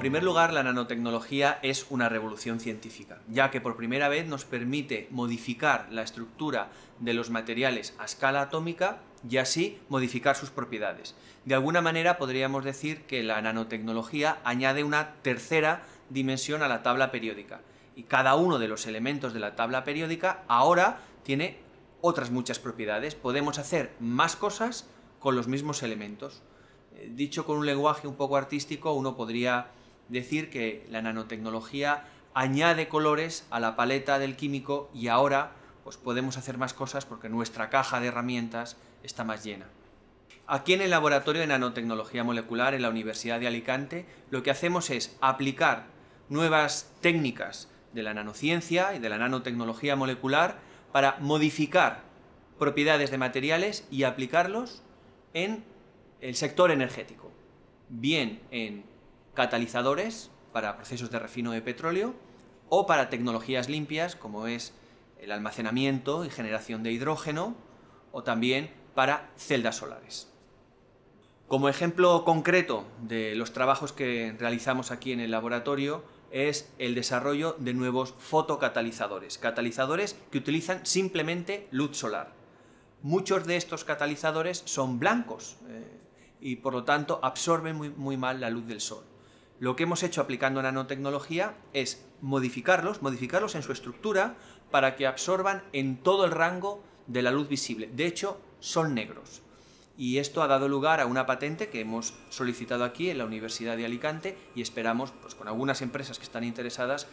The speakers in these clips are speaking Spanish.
primer lugar, la nanotecnología es una revolución científica, ya que por primera vez nos permite modificar la estructura de los materiales a escala atómica y así modificar sus propiedades. De alguna manera podríamos decir que la nanotecnología añade una tercera dimensión a la tabla periódica, y cada uno de los elementos de la tabla periódica ahora tiene otras muchas propiedades. Podemos hacer más cosas con los mismos elementos. Dicho con un lenguaje un poco artístico, uno podría decir que la nanotecnología añade colores a la paleta del químico y ahora pues podemos hacer más cosas porque nuestra caja de herramientas está más llena. Aquí en el Laboratorio de Nanotecnología Molecular en la Universidad de Alicante lo que hacemos es aplicar nuevas técnicas de la nanociencia y de la nanotecnología molecular para modificar propiedades de materiales y aplicarlos en el sector energético, bien en catalizadores para procesos de refino de petróleo o para tecnologías limpias como es el almacenamiento y generación de hidrógeno o también para celdas solares. Como ejemplo concreto de los trabajos que realizamos aquí en el laboratorio es el desarrollo de nuevos fotocatalizadores, catalizadores que utilizan simplemente luz solar. Muchos de estos catalizadores son blancos y por lo tanto absorben muy mal la luz del sol. Lo que hemos hecho aplicando nanotecnología es modificarlos en su estructura para que absorban en todo el rango de la luz visible. De hecho, son negros. Y esto ha dado lugar a una patente que hemos solicitado aquí en la Universidad de Alicante y esperamos, pues, con algunas empresas que están interesadas,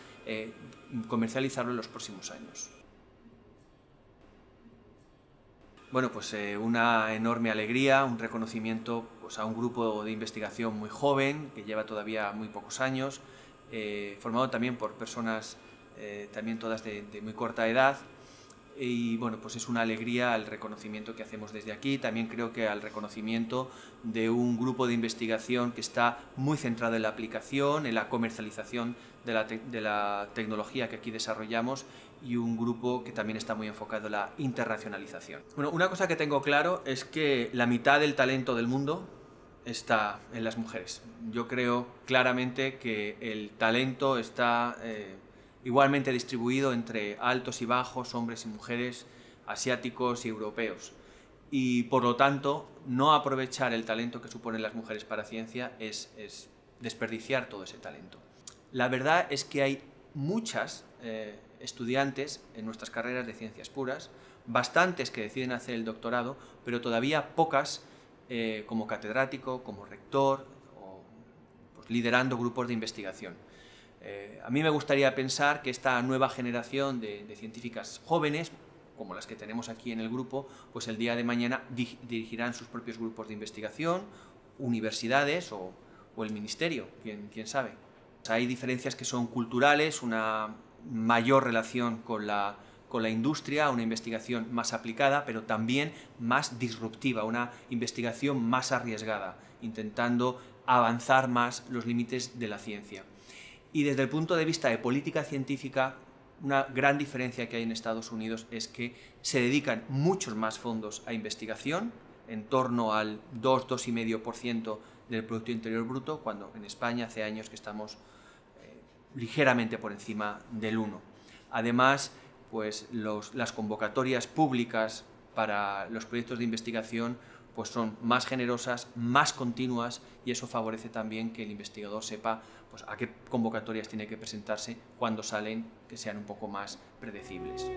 comercializarlo en los próximos años. Bueno, pues una enorme alegría, un reconocimiento pues, a un grupo de investigación muy joven, que lleva todavía muy pocos años, formado también por personas también todas de muy corta edad. Y bueno, pues es una alegría el reconocimiento que hacemos desde aquí. También creo que al reconocimiento de un grupo de investigación que está muy centrado en la aplicación, en la comercialización de la tecnología que aquí desarrollamos y un grupo que también está muy enfocado en la internacionalización. Bueno, una cosa que tengo claro es que la mitad del talento del mundo está en las mujeres. Yo creo claramente que el talento está igualmente distribuido entre altos y bajos, hombres y mujeres, asiáticos y europeos. Y por lo tanto, no aprovechar el talento que suponen las mujeres para ciencia es desperdiciar todo ese talento. La verdad es que hay muchas estudiantes en nuestras carreras de ciencias puras, bastantes que deciden hacer el doctorado, pero todavía pocas como catedrático, como rector o pues, liderando grupos de investigación. A mí me gustaría pensar que esta nueva generación de científicas jóvenes, como las que tenemos aquí en el grupo, pues el día de mañana dirigirán sus propios grupos de investigación, universidades o el ministerio, quién sabe. Hay diferencias que son culturales, una mayor relación con la industria, una investigación más aplicada, pero también más disruptiva, una investigación más arriesgada, intentando avanzar más los límites de la ciencia. Y desde el punto de vista de política científica, una gran diferencia que hay en Estados Unidos es que se dedican muchos más fondos a investigación, en torno al 2-2,5% del Producto Interior Bruto, cuando en España hace años que estamos ligeramente por encima del 1. Además, pues las convocatorias públicas para los proyectos de investigación pues son más generosas, más continuas y eso favorece también que el investigador sepa pues, a qué convocatorias tiene que presentarse cuando salen, que sean un poco más predecibles.